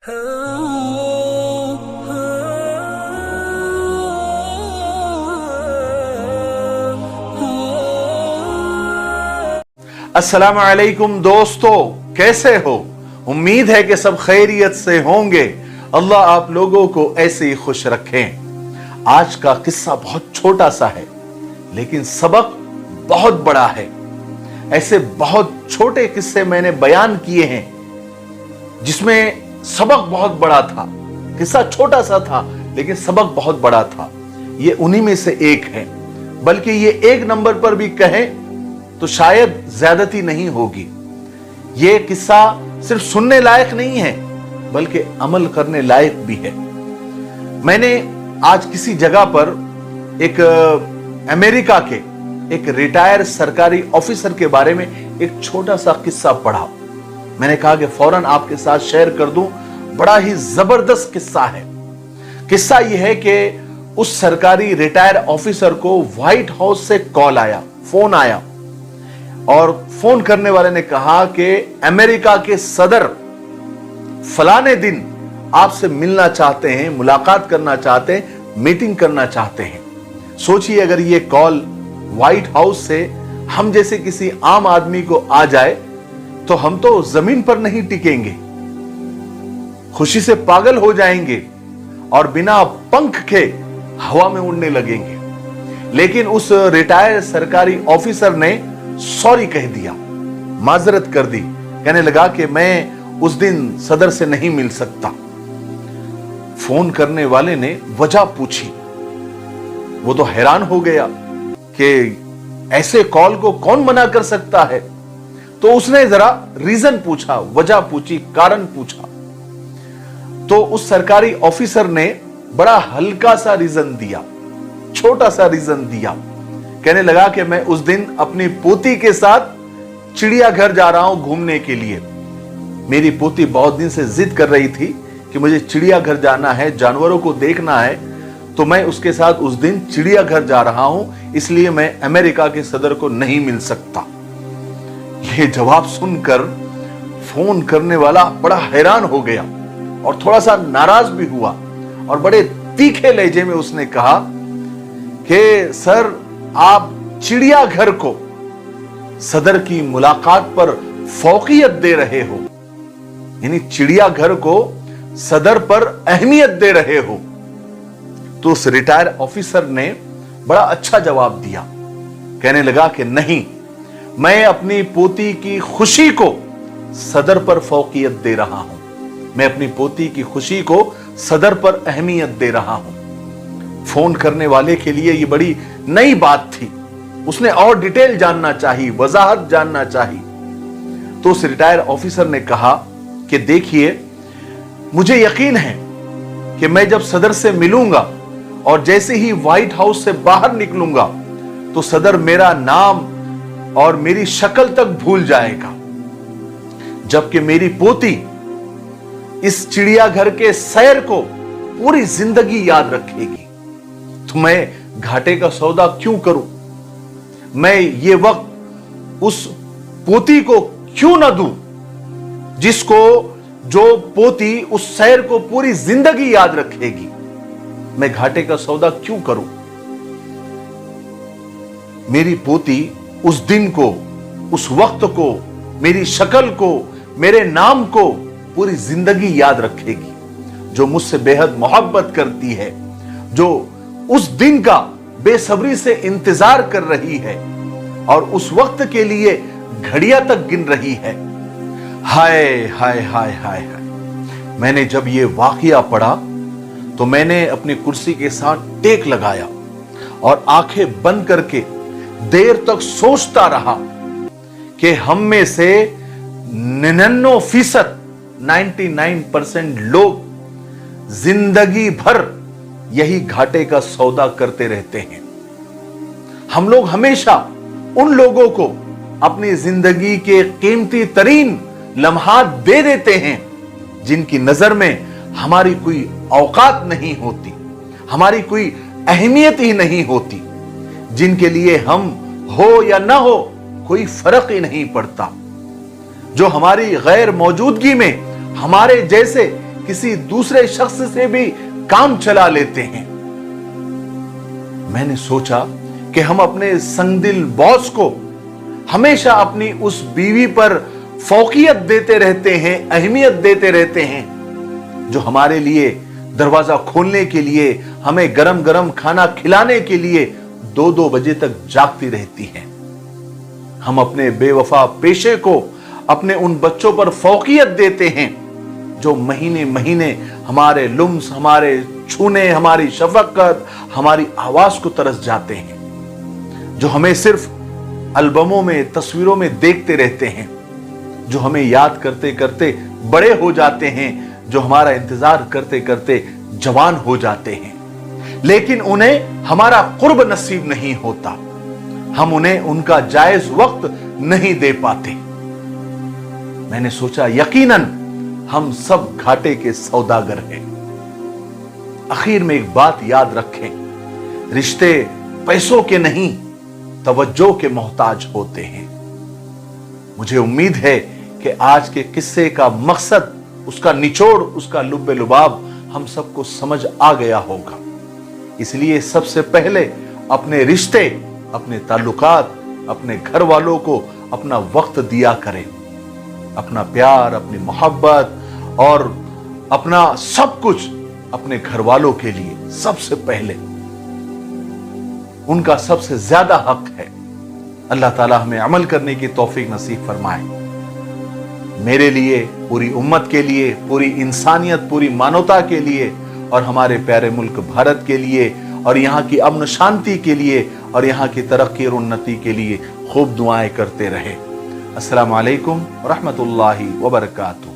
अस्सलाम वालेकुम दोस्तों, कैसे हो? उम्मीद है कि सब खैरियत से होंगे। अल्लाह आप लोगों को ऐसे ही खुश रखें। आज का किस्सा बहुत छोटा सा है लेकिन सबक बहुत बड़ा है। ऐसे बहुत छोटे किस्से मैंने बयान किए हैं जिसमें सबक बहुत बड़ा था। किस्सा छोटा सा था लेकिन सबक बहुत बड़ा था। ये उन्हीं में से एक है, बल्कि ये एक नंबर पर भी कहें तो शायद ज्यादती नहीं होगी। यह किस्सा सिर्फ सुनने लायक नहीं है बल्कि अमल करने लायक भी है। मैंने आज किसी जगह पर एक अमेरिका के एक रिटायर सरकारी ऑफिसर के बारे में एक छोटा सा किस्सा पढ़ा। मैंने कहा कि फौरन आपके साथ शेयर कर दूं। बड़ा ही जबरदस्त किस्सा है। किस्सा यह है कि उस सरकारी रिटायर ऑफिसर को व्हाइट हाउस से कॉल आया, फोन आया, और फोन करने वाले ने कहा कि अमेरिका के सदर फलाने दिन आपसे मिलना चाहते हैं, मुलाकात करना चाहते हैं, मीटिंग करना चाहते हैं। सोचिए अगर ये कॉल व्हाइट हाउस से हम जैसे किसी आम आदमी को आ जाए तो हम तो जमीन पर नहीं टिकेंगे, खुशी से पागल हो जाएंगे और बिना पंख के हवा में उड़ने लगेंगे। लेकिन उस रिटायर सरकारी ऑफिसर ने सॉरी कह दिया, माजरत कर दी। कहने लगा कि मैं उस दिन सदर से नहीं मिल सकता। फोन करने वाले ने वजह पूछी। वो तो हैरान हो गया कि ऐसे कॉल को कौन मना कर सकता है। तो उसने जरा रीजन पूछा, वजह पूछी, कारण पूछा। तो उस सरकारी ऑफिसर ने बड़ा हल्का सा रीजन दिया, छोटा सा रीजन दिया। कहने लगा कि मैं उस दिन अपनी पोती के साथ चिड़ियाघर जा रहा हूं घूमने के लिए। मेरी पोती बहुत दिन से जिद कर रही थी कि मुझे चिड़ियाघर जाना है, जानवरों को देखना है, तो मैं उसके साथ उस दिन चिड़ियाघर जा रहा हूं, इसलिए मैं अमेरिका के सदर को नहीं मिल सकता। यह जवाब सुनकर फोन करने वाला बड़ा हैरान हो गया और थोड़ा सा नाराज भी हुआ और बड़े तीखे लहजे में उसने कहा कि सर, आप चिड़ियाघर को सदर की मुलाकात पर फौकियत दे रहे हो, यानी चिड़ियाघर को सदर पर अहमियत दे रहे हो। तो उस रिटायर ऑफिसर ने बड़ा अच्छा जवाब दिया। कहने लगा कि नहीं, मैं अपनी पोती की खुशी को सदर पर फौकियत दे रहा हूं, मैं अपनी पोती की खुशी को सदर पर अहमियत दे रहा हूं। फोन करने वाले के लिए यह बड़ी नई बात थी। उसने और डिटेल जानना चाहिए, वजाहत जानना चाहिए। तो उस रिटायर ऑफिसर ने कहा कि देखिए, मुझे यकीन है कि मैं जब सदर से मिलूंगा और जैसे ही व्हाइट हाउस से बाहर निकलूंगा तो सदर मेरा नाम और मेरी शक्ल तक भूल जाएगा, जबकि मेरी पोती इस चिड़ियाघर के सैर को पूरी जिंदगी याद रखेगी। तो मैं घाटे का सौदा क्यों करूं? मैं ये वक्त उस पोती को क्यों ना दूं जिसको, जो पोती उस सैर को पूरी जिंदगी याद रखेगी? मैं घाटे का सौदा क्यों करूं? मेरी पोती उस दिन को, उस वक्त को, मेरी शक्ल को, मेरे नाम को पूरी जिंदगी याद रखेगी, जो मुझसे बेहद मोहब्बत करती है, जो उस दिन का बेसब्री से इंतजार कर रही है और उस वक्त के लिए घड़ियां तक गिन रही है। हाय हाय हाय हाय हाय। मैंने जब ये वाकया पढ़ा तो मैंने अपनी कुर्सी के साथ टेक लगाया और आंखें बंद करके देर तक सोचता रहा कि हम में से 99% लोग जिंदगी भर यही घाटे का सौदा करते रहते हैं। हम लोग हमेशा उन लोगों को अपनी जिंदगी के कीमती तरीन लम्हात दे देते हैं जिनकी नजर में हमारी कोई औकात नहीं होती, हमारी कोई अहमियत ही नहीं होती, जिनके लिए हम हो या ना हो कोई फर्क ही नहीं पड़ता, जो हमारी गैर मौजूदगी में हमारे जैसे किसी दूसरे शख्स से भी काम चला लेते हैं। मैंने सोचा कि हम अपने संगदिल बॉस को हमेशा अपनी उस बीवी पर फौकियत देते रहते हैं, अहमियत देते रहते हैं, जो हमारे लिए दरवाजा खोलने के लिए, हमें गरम गरम खाना खिलाने के लिए 2-2 बजे तक जागती रहती है। हम अपने बेवफा पेशे को अपने उन बच्चों पर फौकियत देते हैं जो महीने महीने हमारे लुम्स, हमारे छूने, हमारी शफकत, हमारी आवाज को तरस जाते हैं, जो हमें सिर्फ एल्बमों में, तस्वीरों में देखते रहते हैं, जो हमें याद करते करते बड़े हो जाते हैं, जो हमारा इंतजार करते करते जवान हो जाते हैं, लेकिन उन्हें हमारा कुर्ब नसीब नहीं होता। हम उन्हें उनका जायज वक्त नहीं दे पाते। मैंने सोचा यकीनन हम सब घाटे के सौदागर हैं। आखिर में एक बात याद रखें, रिश्ते पैसों के नहीं, तवज्जो के मोहताज होते हैं। मुझे उम्मीद है कि आज के किस्से का मकसद, उसका निचोड़, उसका लुब्बे लुबाब हम सबको समझ आ गया होगा। इसलिए सबसे पहले अपने रिश्ते, अपने ताल्लुकात, अपने घर वालों को अपना वक्त दिया करें, अपना प्यार, अपनी मोहब्बत और अपना सब कुछ अपने घर वालों के लिए सबसे पहले। उनका सबसे ज्यादा हक है। अल्लाह ताला हमें अमल करने की तौफीक नसीब फरमाए। मेरे लिए, पूरी उम्मत के लिए, पूरी इंसानियत, पूरी मानवता के लिए और हमारे प्यारे मुल्क भारत के लिए और यहाँ की अमन शांति के लिए और यहाँ की तरक्की और उन्नति के लिए खूब दुआएं करते रहे। अस्सलामु अलैकुम व रहमतुल्लाहि व बरकातुहू।